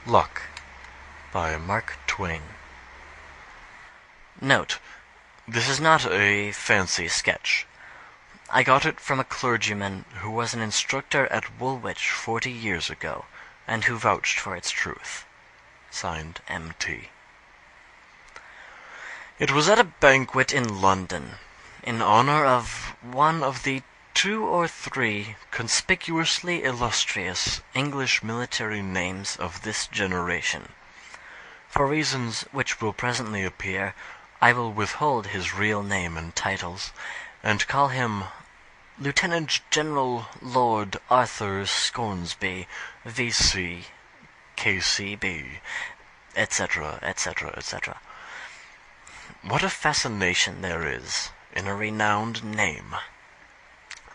Luck by Mark Twain. Note: this is not a fancy sketch. I got it from a clergyman who was an instructor at Woolwich 40 years ago, and who vouched for its truth. Signed, M.T. It was at a banquet in London, in honor of one of the 2 or 3 conspicuously illustrious English military names of this generation. For reasons which will presently appear, I will withhold his real name and titles, and call him Lieutenant General Lord Arthur Scoresby, V.C., K.C.B., etc., etc., etc. What a fascination there is in a renowned name!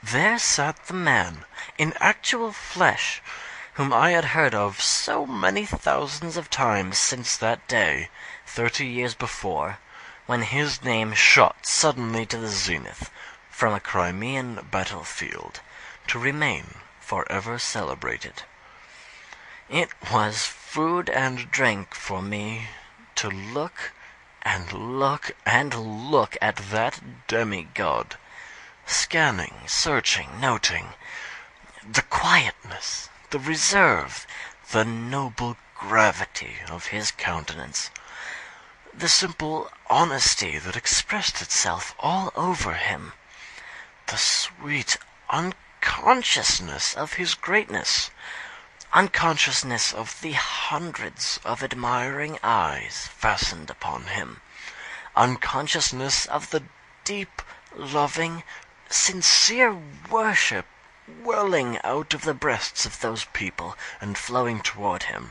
There sat the man, in actual flesh, whom I had heard of so many thousands of times since that day, 30 years before, when his name shot suddenly to the zenith from a Crimean battlefield, to remain forever celebrated. It was food and drink for me to look and look and look at that demigod, scanning, searching, noting the quietness, the reserve, the noble gravity of his countenance, the simple honesty that expressed itself all over him, the sweet unconsciousness of his greatness, unconsciousness of the hundreds of admiring eyes fastened upon him, unconsciousness of the deep, loving, sincere worship welling out of the breasts of those people and flowing toward him.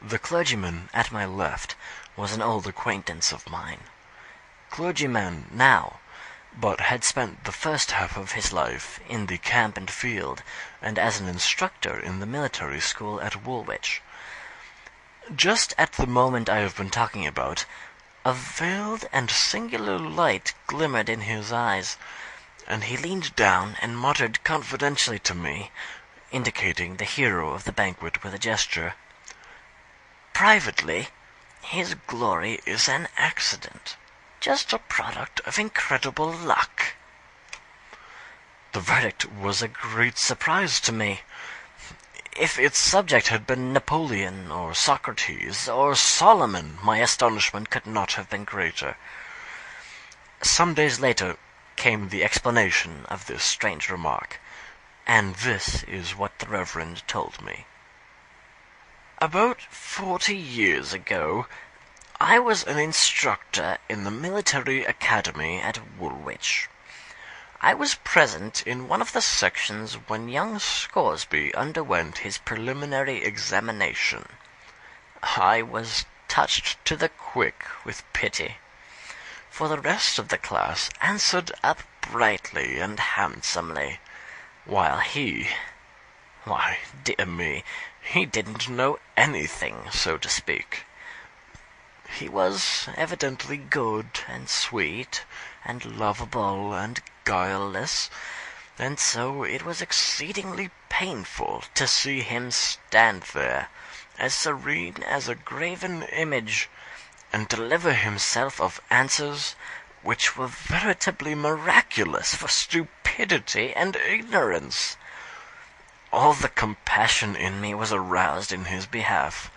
The clergyman at my left was an old acquaintance of mine. Clergyman now, but had spent the first half of his life in the camp and field, and as an instructor in the military school at Woolwich. Just at the moment I have been talking about, a veiled and singular light glimmered in his eyes, and he leaned down and muttered confidentially to me, indicating the hero of the banquet with a gesture, "Privately, his glory is an accident, just a product of incredible luck." The verdict was a great surprise to me. If its subject had been Napoleon, or Socrates, or Solomon, my astonishment could not have been greater. Some days later came the explanation of this strange remark, and this is what the Reverend told me. About 40 years ago, I was an instructor in the military academy at Woolwich. I was present in one of the sections when young Scoresby underwent his preliminary examination. I was touched to the quick with pity, for the rest of the class answered up brightly and handsomely, while why, dear me, he didn't know anything, so to speak. He was evidently good and sweet and lovable and guileless, and so it was exceedingly painful to see him stand there, as serene as a graven image, and deliver himself of answers which were veritably miraculous for stupidity and ignorance. All the compassion in me was aroused in his behalf.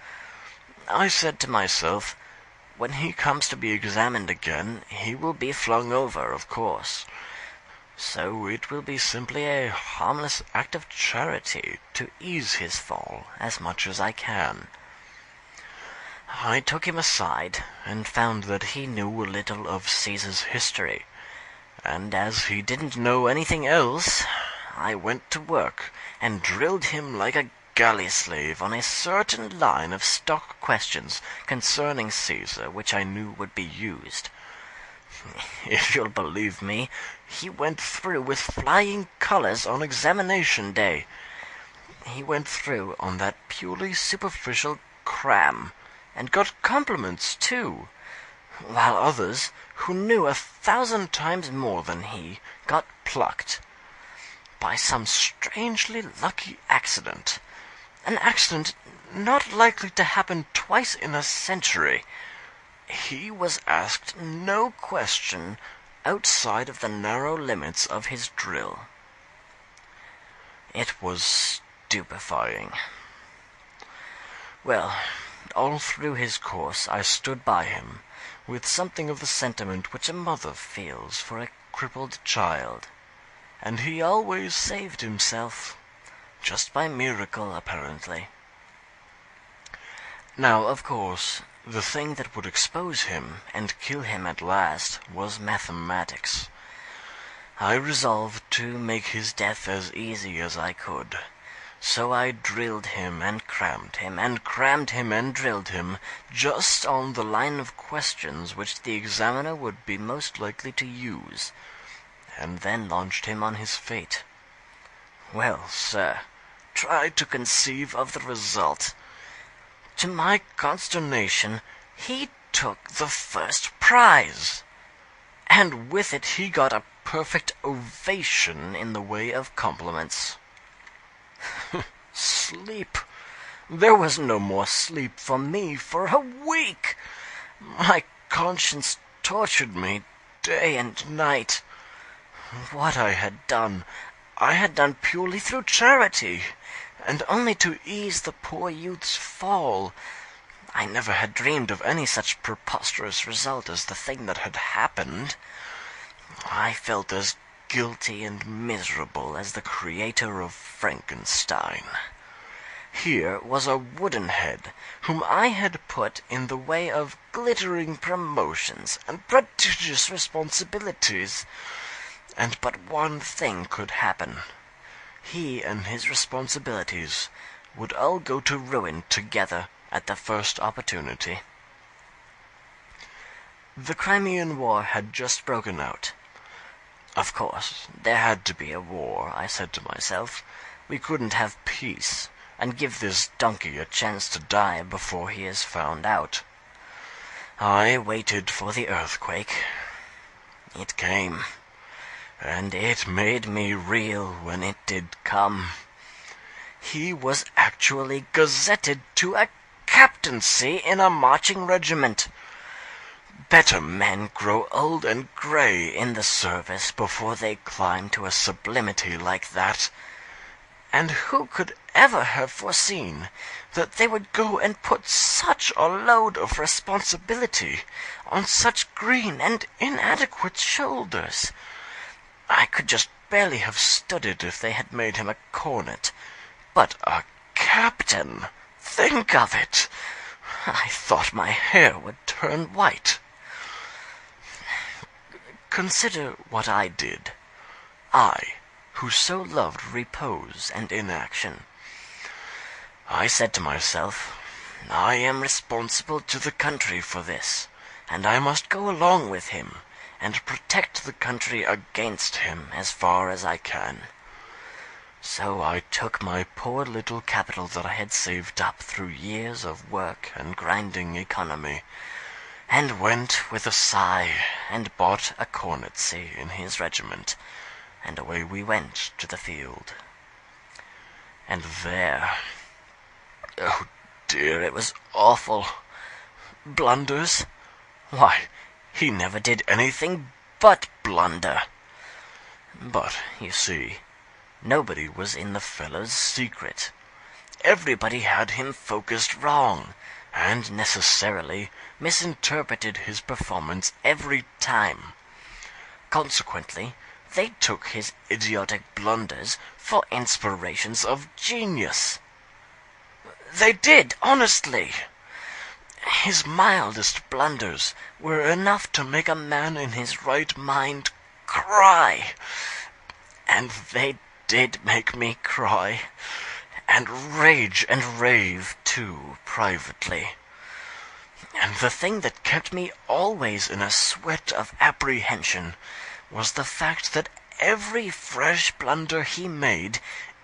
I said to myself, when he comes to be examined again, he will be flung over, of course. So it will be simply a harmless act of charity to ease his fall as much as I can. I took him aside, and found that he knew a little of Caesar's history, and as he didn't know anything else, I went to work and drilled him like a galley slave on a certain line of stock questions concerning Caesar which I knew would be used. If you'll believe me, he went through with flying colors on examination day. He went through on that purely superficial cram, and got compliments too, while others, who knew 1,000 times more than he, got plucked. By some strangely lucky accident, An accident not likely to happen twice in a century. He was asked no question outside of the narrow limits of his drill. It was stupefying. Well, all through his course I stood by him, with something of the sentiment which a mother feels for a crippled child, and he always saved himself, just by miracle, apparently. Now, of course, the thing that would expose him and kill him at last was mathematics. I resolved to make his death as easy as I could. So I drilled him and crammed him, and crammed him and drilled him, just on the line of questions which the examiner would be most likely to use, and then launched him on his fate. Well, sir, try to conceive of the result. To my consternation, he took the first prize, and with it he got a perfect ovation in the way of compliments. Sleep. There was no more sleep for me for a week. My conscience tortured me day and night. What I had done purely through charity, and only to ease the poor youth's fall. I never had dreamed of any such preposterous result as the thing that had happened. I felt as guilty and miserable as the creator of Frankenstein. Here was a wooden head whom I had put in the way of glittering promotions and prodigious responsibilities, and but one thing could happen. He and his responsibilities would all go to ruin together at the first opportunity. The Crimean War had just broken out. Of course, there had to be a war, I said to myself. We couldn't have peace, and give this donkey a chance to die before he is found out. I waited for the earthquake. It came, and it made me reel when it did come. He was actually gazetted to a captaincy in a marching regiment. Better men grow old and grey in the service before they climb to a sublimity like that. And who could ever have foreseen that they would go and put such a load of responsibility on such green and inadequate shoulders? I could just barely have stood it if they had made him a cornet. But a captain! Think of it! I thought my hair would turn white. Consider what I did. I, who so loved repose and inaction. I said to myself, I am responsible to the country for this, and I must go along with him, and protect the country against him as far as I can. So I took my poor little capital that I had saved up through years of work and grinding economy, and went with a sigh and bought a cornetcy in his regiment, and away we went to the field. And there, oh dear, it was awful. Blunders? Why, he never did anything but blunder. But, you see, nobody was in the fellow's secret. Everybody had him focused wrong, and necessarily misinterpreted his performance every time. Consequently, they took his idiotic blunders for inspirations of genius. They did, honestly. His mildest blunders were enough to make a man in his right mind cry. And they did make me cry, and rage and rave, too, privately. And the thing that kept me always in a sweat of apprehension was the fact that every fresh blunder he made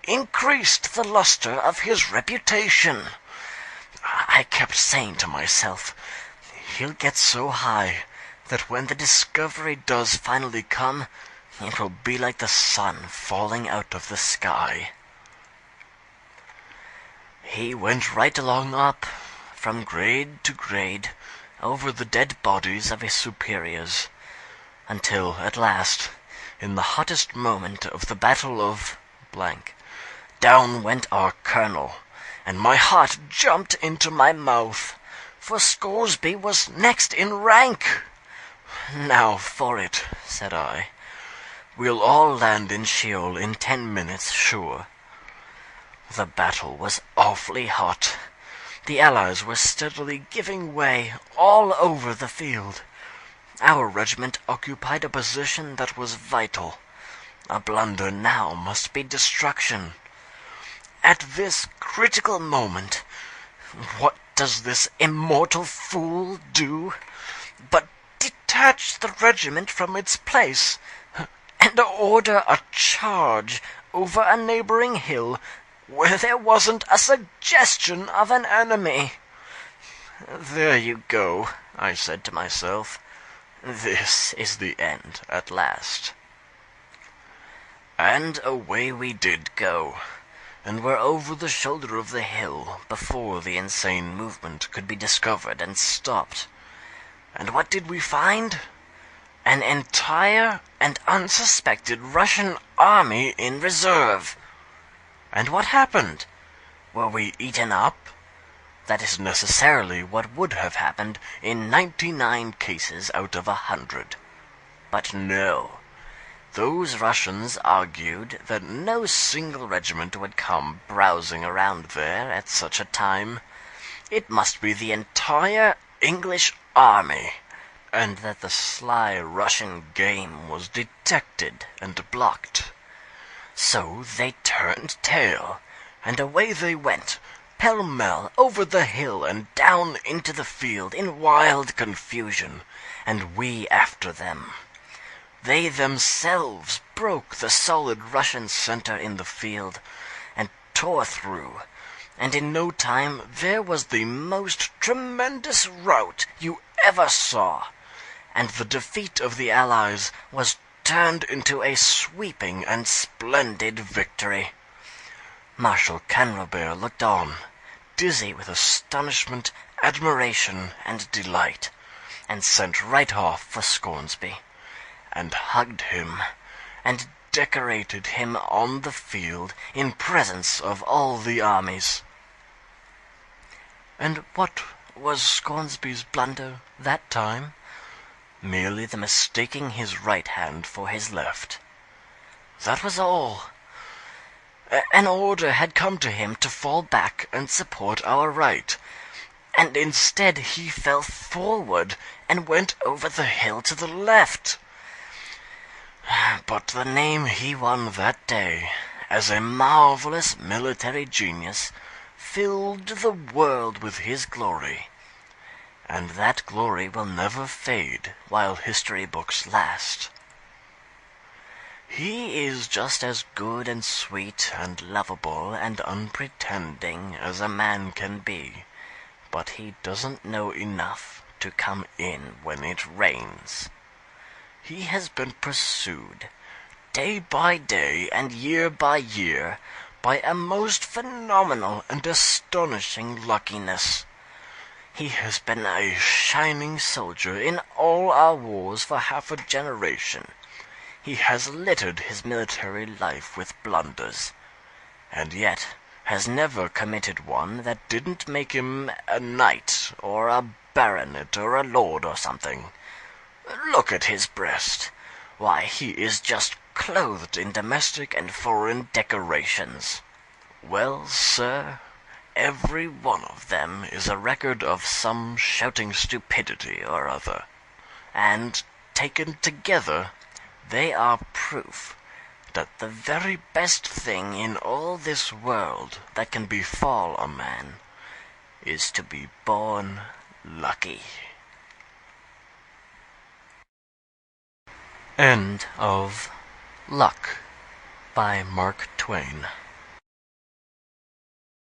increased the lustre of his reputation. I kept saying to myself, he'll get so high that when the discovery does finally come, it will be like the sun falling out of the sky. He went right along up, from grade to grade, over the dead bodies of his superiors, until, at last, in the hottest moment of the Battle of blank, down went our colonel, and my heart jumped into my mouth, for Scoresby was next in rank. "Now for it," said I. "We'll all land in Sheol in 10 minutes, sure." The battle was awfully hot. The Allies were steadily giving way all over the field. Our regiment occupied a position that was vital. A blunder now must be destruction. At this critical moment, what does this immortal fool do but detach the regiment from its place and order a charge over a neighboring hill where there wasn't a suggestion of an enemy. "There you go," I said to myself. "This is the end at last." And away we did go, and were over the shoulder of the hill before the insane movement could be discovered and stopped. And what did we find? An entire and unsuspected Russian army in reserve. And what happened? Were we eaten up? That is necessarily what would have happened in 99 cases out of 100. But no. Those Russians argued that no single regiment would come browsing around there at such a time. It must be the entire English army, and that the sly Russian game was detected and blocked. So they turned tail, and away they went, pell-mell over the hill and down into the field in wild confusion, and we after them. They themselves broke the solid Russian center in the field, and tore through, and in no time there was the most tremendous rout you ever saw, and the defeat of the Allies was turned into a sweeping and splendid victory. Marshal Canrobert looked on, dizzy with astonishment, admiration, and delight, and sent right off for Scoresby, and hugged him, and decorated him on the field in presence of all the armies. And what was Scoresby's blunder that time? Merely the mistaking his right hand for his left. That was all. An order had come to him to fall back and support our right, and instead he fell forward and went over the hill to the left. But the name he won that day, as a marvelous military genius, filled the world with his glory, and that glory will never fade while history books last. He is just as good and sweet and lovable and unpretending as a man can be, but he doesn't know enough to come in when it rains. He has been pursued, day by day and year by year, by a most phenomenal and astonishing luckiness. He has been a shining soldier in all our wars for half a generation. He has littered his military life with blunders, and yet has never committed one that didn't make him a knight or a baronet or a lord or something. Look at his breast. Why, he is just clothed in domestic and foreign decorations. Well, sir, every one of them is a record of some shouting stupidity or other, and, taken together, they are proof that the very best thing in all this world that can befall a man is to be born lucky. End of Luck by Mark Twain.